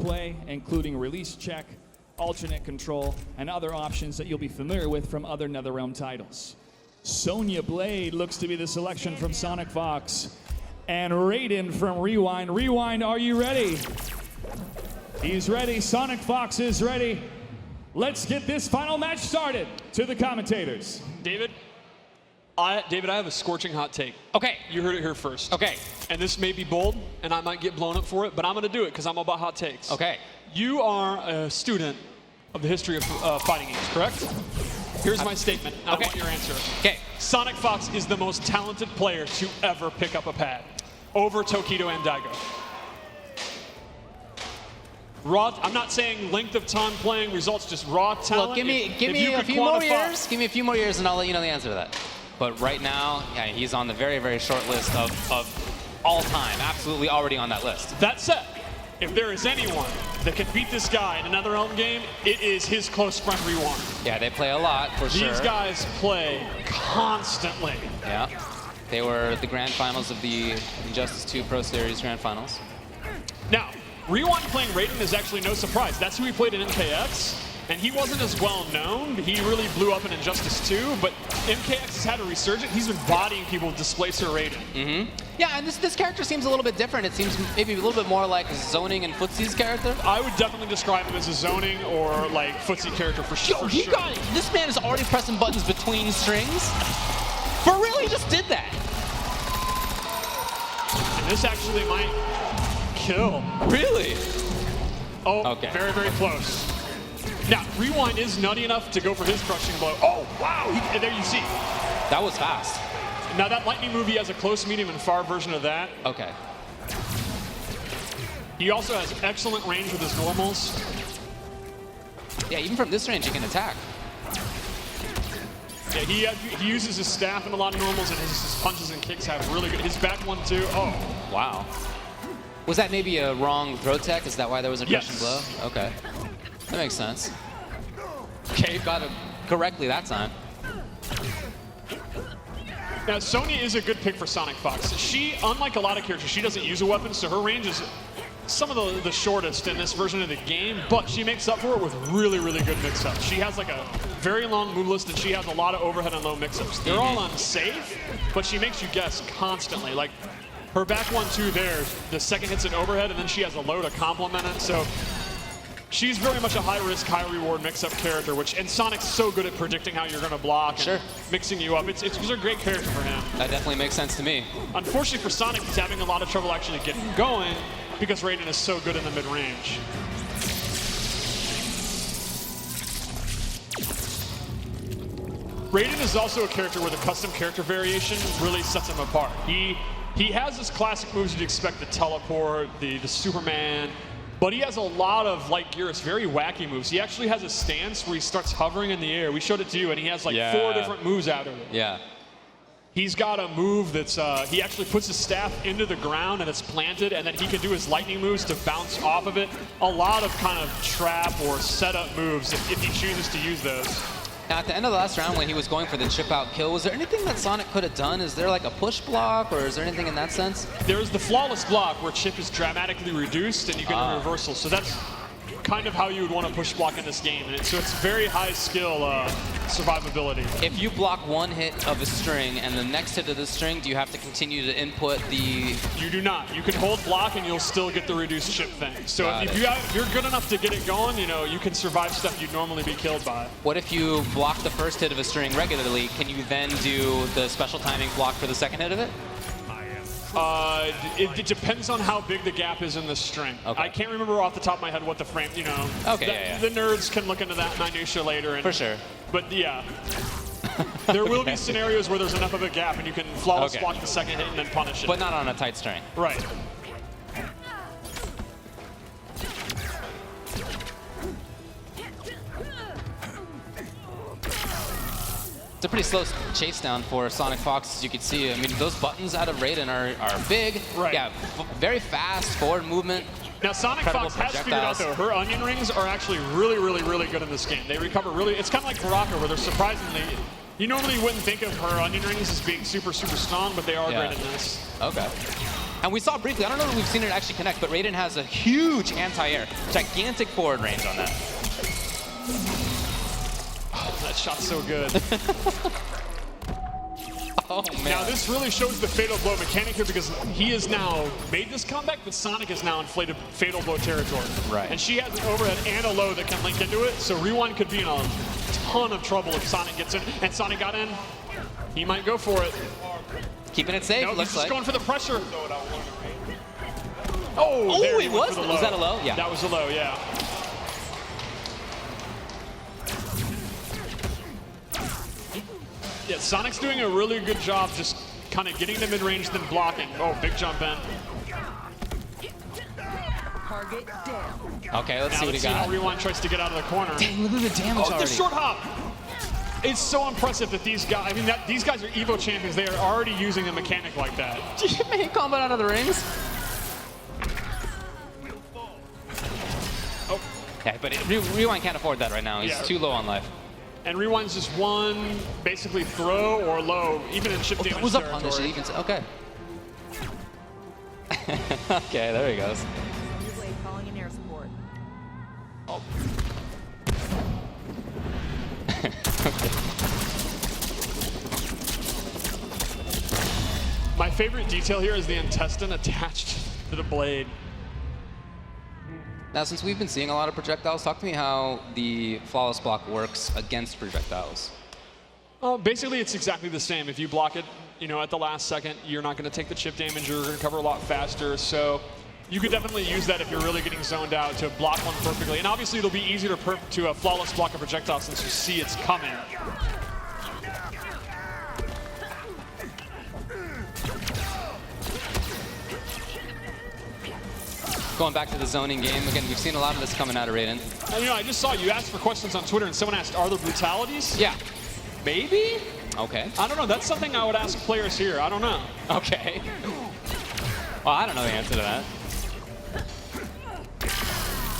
play, including release check, alternate control, and other options that you'll be familiar with from other NetherRealm titles. Sonya Blade looks to be the selection from Sonic Fox. And Raiden from Rewind. Rewind, are you ready? He's ready. Sonic Fox is ready. Let's get this final match started. To the commentators. David, I have a scorching hot take. Okay. You heard it here first. Okay. And this may be bold, and I might get blown up for it, but I'm going to do it because I'm all about hot takes. Okay. You are a student of the history of fighting games, correct? Here's my statement. I want your answer. Okay. Sonic Fox is the most talented player to ever pick up a pad over Tokido and Daigo. Raw, I'm not saying length of time playing, results, just raw talent. Look, give me a few more years. Give me a few more years, and I'll let you know the answer to that. But right now, yeah, he's on the very, very short list of all time. Absolutely already on that list. That said, if there is anyone that can beat this guy in another NetherRealm game, it is his close friend Rewind. Yeah, they play a lot, for sure. These guys play constantly. Yeah. They were the grand finals of the Injustice 2 Pro Series grand finals. Now, Rewind playing Raiden is actually no surprise. That's who he played in MKX, and he wasn't as well known. He really blew up in Injustice 2, but MKX has had a resurgence. He's been bodying people with Displacer Raiden. Mm-hmm. Yeah, and this character seems a little bit different. It seems maybe a little bit more like Zoning and Footsie's character. I would definitely describe him as a Zoning or like Footsie character for sure. Yo, he got it. This man is already pressing buttons between strings. For real, he just did that. And this actually might kill. Really? Oh, okay. Very, very close. Now, Rewind is nutty enough to go for his crushing blow. Oh, wow! And there you see. That was fast. Now, that lightning move, he has a close, medium, and far version of that. Okay. He also has excellent range with his normals. Yeah, even from this range, he can attack. Yeah, he uses his staff in a lot of normals, and his punches and kicks have really good. His back one, too. Oh. Wow. Was that maybe a wrong throw tech? Is that why there was a crushing blow? Okay. That makes sense. Okay, got it correctly that time. Now, Sonya is a good pick for Sonic Fox. She, unlike a lot of characters, she doesn't use a weapon, so her range is some of the shortest in this version of the game, but she makes up for it with really, really good mix-ups. She has like a very long move list, and she has a lot of overhead and low mix-ups. They're all unsafe, but she makes you guess constantly. Like, her back 1-2 there, the second hit's an overhead, and then she has a low to complement it, so she's very much a high-risk, high-reward mix-up character, and Sonic's so good at predicting how you're going to block and mixing you up. It's a great character for him. That definitely makes sense to me. Unfortunately for Sonic, he's having a lot of trouble actually getting going because Raiden is so good in the mid-range. Raiden is also a character where the custom character variation really sets him apart. He has his classic moves you'd expect, the teleport, the Superman, but he has a lot of, like Geras, very wacky moves. He actually has a stance where he starts hovering in the air. We showed it to you, and he has like 4 different moves out of it. Yeah. He's got a move that's, he actually puts his staff into the ground and it's planted, and then he can do his lightning moves to bounce off of it. A lot of kind of trap or setup moves if he chooses to use those. Now, at the end of the last round, when he was going for the chip-out kill, was there anything that Sonic could have done? Is there like a push block, or is there anything in that sense? There's the flawless block where chip is dramatically reduced and you get a reversal. So that's kind of how you would want to push block in this game. So it's very high skill survivability. If you block one hit of a string and the next hit of the string, do you have to continue to input the... You do not. You can hold block and you'll still get the reduced chip thing. So if you're good enough to get it going, you know, you can survive stuff you'd normally be killed by. What if you block the first hit of a string regularly? Can you then do the special timing block for the second hit of it? It depends on how big the gap is in the string. Okay. I can't remember off the top of my head what the frame, you know. Okay, the nerds can look into that minutia later. For sure. But yeah, there will be scenarios where there's enough of a gap and you can flawless block the second hit and then punish it. But not on a tight string. Right. It's a pretty slow chase down for Sonic Fox, as you can see. I mean, those buttons out of Raiden are big. Right. Yeah, very fast forward movement. Now, Sonic Fox has figured out, though, her onion rings are actually really, really, really good in this game. They recover really, it's kind of like Baraka, where they're surprisingly, you normally wouldn't think of her onion rings as being super, super strong, but they are great in this. Okay. And we saw briefly, I don't know if we've seen it actually connect, but Raiden has a huge anti-air, gigantic forward range on that. Oh, that shot's so good. Oh, man. Now, this really shows the Fatal Blow mechanic here because he has now made this comeback, but Sonic is now in Fatal Blow territory. Right. And she has an overhead and a low that can link into it, so Rewind could be in a ton of trouble if Sonic gets in. And Sonic got in. He might go for it. Keeping it safe, No, looks he's just like. going for the pressure. Oh, there he it went was? for the low. Was that a low? Yeah. That was a low, yeah. Yeah, Sonic's doing a really good job just kind of getting the mid-range, then blocking. Oh, big jump in. Target down. Okay, let's Now see what he let's see how got. Rewind tries to get out of the corner. Dang, look at the damage Oh, already. the short hop! It's so impressive that these guys, I mean, these guys are Evo champions. They are already using a mechanic like that. Did you make Kombat out of the rings? Oh, Yeah, but Rewind can't afford that right now. He's Yeah. too low on life. and Rewind's just one, basically throw or low, even in chip damage Who's up territory. punish? Even okay. Okay, there he goes. Sonya Blade calling in air support. Oh. My favorite detail here is the intestine attached to the blade. Now, since we've been seeing a lot of projectiles, talk to me how the flawless block works against projectiles. Basically, it's exactly the same. If you block it, you know, at the last second, you're not going to take the chip damage. You're going to recover a lot faster. So you could definitely use that if you're really getting zoned out to block one perfectly. And obviously, it'll be easier to flawless block a projectile since you see it's coming. Going back to the zoning game, again, we've seen a lot of this coming out of Raiden. And, you know, I just saw you asked for questions on Twitter, and someone asked, are there brutalities? Yeah. Maybe? Okay. I don't know. That's something I would ask players here. I don't know. Okay. Well, I don't know the answer to that.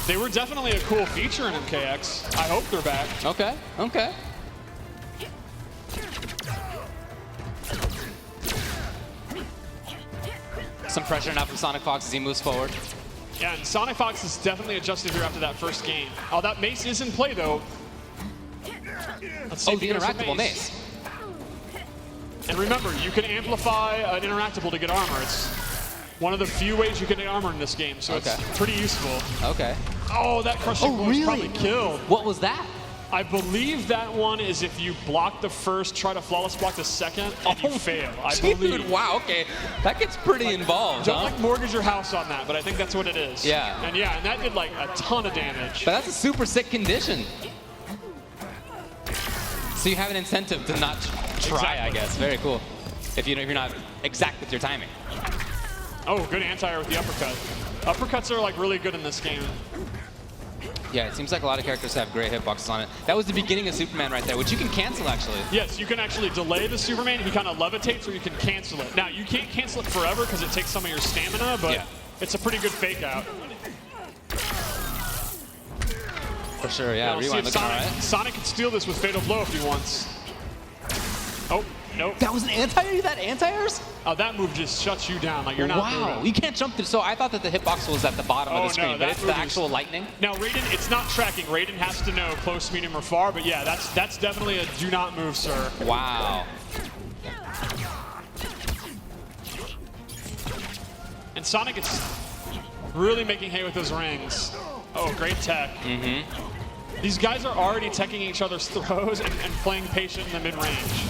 They were definitely a cool feature in MKX. I hope they're back. Okay. Okay. Some pressure now from Sonic Fox as he moves forward. Yeah, and Sonic Fox is definitely adjusted here after that first game. Oh, that mace is in play, though. Let's see Oh, if the he goes for interactable mace. And remember, you can amplify an interactable to get armor. It's one of the few ways you can get armor in this game, so Okay. it's pretty useful. Okay. Oh, that crushing blow is probably killed. What was that? I believe that one is if you block the first, try to flawless block the second, and you fail. I believe. Dude, wow, okay. That gets pretty involved, Don't huh? like mortgage your house on that, but I think that's what it is. Yeah. And that did like a ton of damage. But that's a super sick condition. So you have an incentive to not try, I Exactly. guess. Very cool. If you're not exact with your timing. Oh, good anti-air with the uppercut. Uppercuts are like really good in this game. Yeah, it seems like a lot of characters have great hitboxes on it. That was the beginning of Superman right there, which you can cancel actually. Yes, you can actually delay the Superman. He kind of levitates, or you can cancel it. Now, you can't cancel it forever because it takes some of your stamina, but Yeah. it's a pretty good fake out. For sure, yeah. Now, see Rewind if looking all Sonic, right. Sonic can steal this with Fatal Blow if he wants. Oh, nope. That was an anti-air? That anti-airs? Oh, that move just shuts you down. Like, you're not Wow, moving. you can't jump through. So I thought that the hitbox was at the bottom Oh, of the screen, no, but that it's the move is- actual lightning. Now, Raiden, it's not tracking. Raiden has to know close, medium, or far, but yeah, that's definitely a do not move, sir. Wow. And Sonic is really making hay with those rings. Oh, great tech. These guys are already teching each other's throws and playing patient in the mid-range.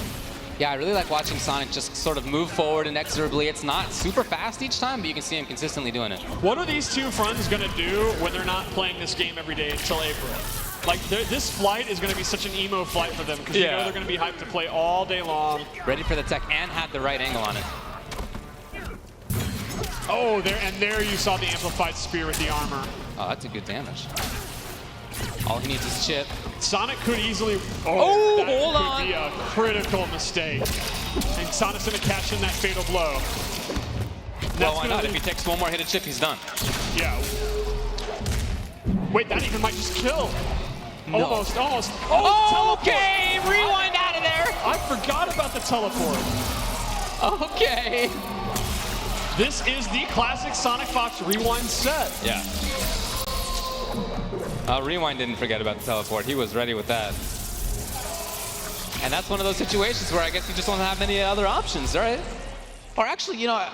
Yeah, I really like watching Sonic just sort of move forward inexorably. It's not super fast each time, but you can see him consistently doing it. What are these two friends going to do when they're not playing this game every day until April? Like, this flight is going to be such an emo flight for them because you know they're going to be hyped to play all day long. Ready for the tech and had the right angle on it. Oh, there you saw the amplified spear with the armor. Oh, that's a good damage. All he needs is chip. Sonic could easily. Oh, that hold could on. be a critical mistake. And Sonic's going to cash in that fatal blow. Well, why not? If he takes one more hit of chip, he's done. Yeah. Wait, that even might just kill. No. Almost. Oh, okay, rewind out of there. I forgot about the teleport. Okay. This is the classic Sonic Fox Rewind set. Yeah. Rewind didn't forget about the teleport. He was ready with that. And that's one of those situations where I guess you just don't have any other options, right? Or actually, you know,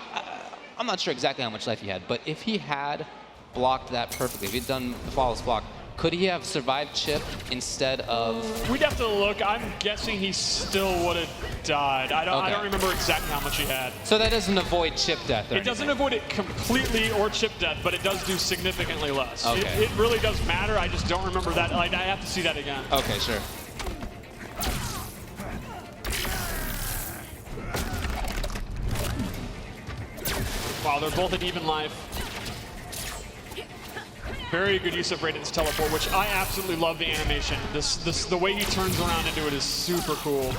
I'm not sure exactly how much life he had, but if he had blocked that perfectly, if he'd done the flawless block, could he have survived Chip instead of... We'd have to look. I'm guessing he still would have died. I don't remember exactly how much he had. So that doesn't avoid Chip death or It doesn't avoid it completely or Chip death, but it does do significantly less. Okay. It really does matter. I just don't remember that. Like, I have to see that again. Okay, sure. Wow, they're both at even life. Very good use of Raiden's teleport, which I absolutely love the animation. The way he turns around into it is super cool.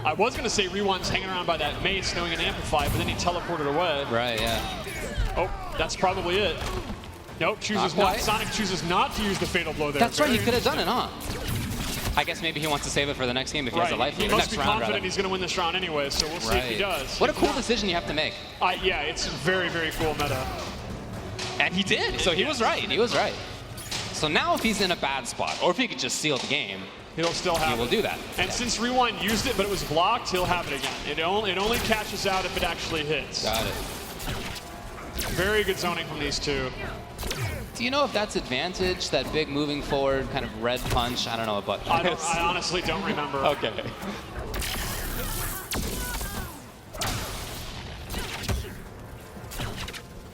I was gonna say Rewind's hanging around by that mace, knowing an amplify, but then he teleported away. Right, yeah. Oh, that's probably it. Nope, chooses not. Sonic chooses not to use the fatal blow there. That's right, he could have done it, huh? I guess maybe he wants to save it for the next game if he has a life. He must be confident he's going to win this round anyway, so we'll see if he does. What a cool decision you have to make. Yeah, it's very, very cool meta. And he did, so he was right. He was right. So now if he's in a bad spot, or if he could just seal the game, he'll still have it. He will do that. And since Rewind used it, but it was blocked, he'll have it again. It only catches out if it actually hits. Got it. Very good zoning from these two. Do you know if that's advantage, that big moving forward kind of red punch? I don't know what button I honestly don't remember. Okay.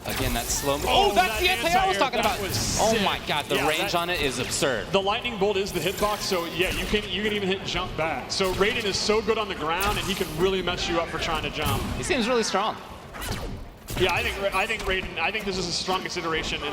Again, that slow move. Oh, that's the anti-air I was talking about. Oh my god, the range on it is absurd. The lightning bolt is the hitbox, so yeah, you can even hit jump back. So Raiden is so good on the ground, and he can really mess you up for trying to jump. He seems really strong. Yeah, I think Raiden. I think this is the strongest iteration in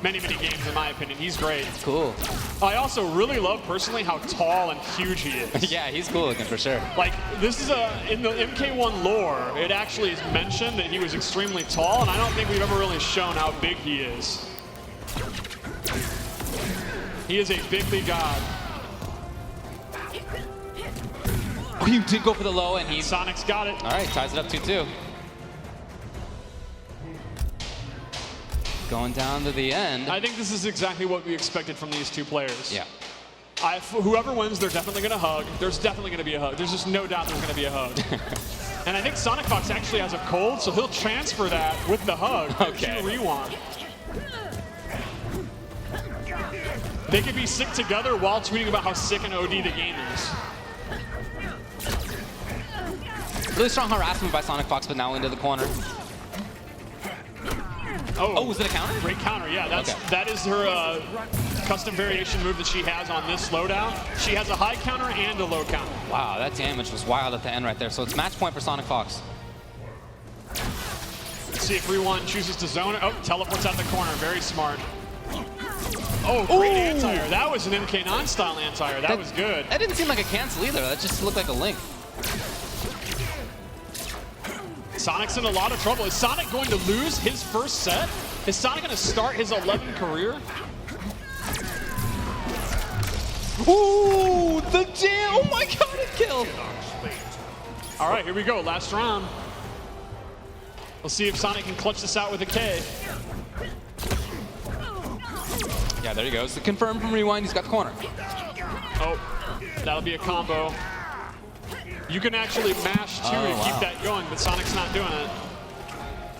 many games, in my opinion. He's great. Cool. I also really love, personally, how tall and huge he is. Yeah, he's cool looking for sure. Like, this is in the MK1 lore, it actually is mentioned that he was extremely tall, and I don't think we've ever really shown how big he is. He is a bigly god. Oh, you did go for the low, and Sonic's got it. All right, ties it up 2-2. Going down to the end. I think this is exactly what we expected from these two players. Yeah. Whoever wins, they're definitely going to hug. There's definitely going to be a hug. There's just no doubt there's going to be a hug. And I think Sonic Fox actually has a cold, so he'll transfer that with the hug to Rewind. They could be sick together while tweeting about how sick and OD the game is. Really strong harassment by Sonic Fox, but now into the corner. Oh, was it a counter? Great counter, yeah. That is her custom variation move that she has on this slowdown. She has a high counter and a low counter. Wow, that damage was wild at the end right there. So it's match point for Sonic Fox. Let's see if Rewind chooses to zone it. Oh, teleports out the corner. Very smart. Oh, great anti-air. That was an MK9 style anti-air. That was good. That didn't seem like a cancel either. That just looked like a link. Sonic's in a lot of trouble. Is Sonic going to lose his first set? Is Sonic going to start his 11th career? Ooh, the jam! Oh my god, it killed! All right, here we go. Last round. We'll see if Sonic can clutch this out with a K. Yeah, there he goes. The confirm from Rewind. He's got the corner. Oh, that'll be a combo. You can actually mash two to keep that going, but Sonic's not doing it.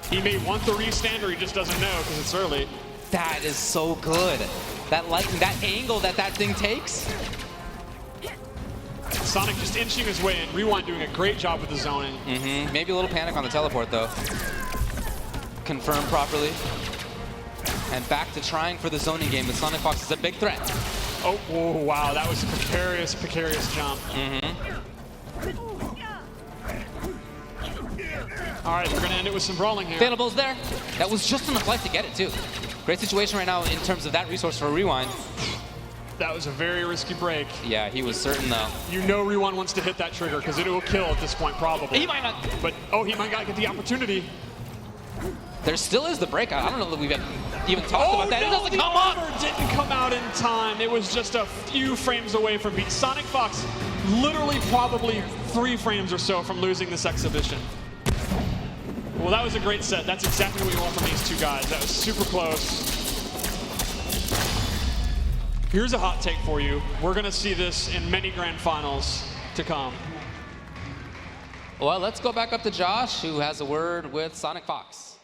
He may want the restand, or he just doesn't know because it's early. That is so good. That lightning, that angle that thing takes. Sonic just inching his way in. Rewind doing a great job with the zoning. Maybe a little panic on the teleport though. Confirm properly. And back to trying for the zoning game, but Sonic Fox is a big threat. Oh, wow, that was a precarious jump. All right, we're gonna end it with some brawling here. Fatal Bowl's there. That was just enough life to get it too. Great situation right now in terms of that resource for Rewind. That was a very risky break. Yeah, he was certain though. You know Rewind wants to hit that trigger because it will kill at this point probably. He might not. But, he might not get the opportunity. There still is the breakout. I don't know that we've even talked about that. No, it doesn't come up. Didn't come out in time. It was just a few frames away from beat. Sonic Fox literally probably 3 frames or so from losing this exhibition. Well, that was a great set. That's exactly what you want from these two guys. That was super close. Here's a hot take for you. We're going to see this in many grand finals to come. Well, let's go back up to Josh, who has a word with Sonic Fox.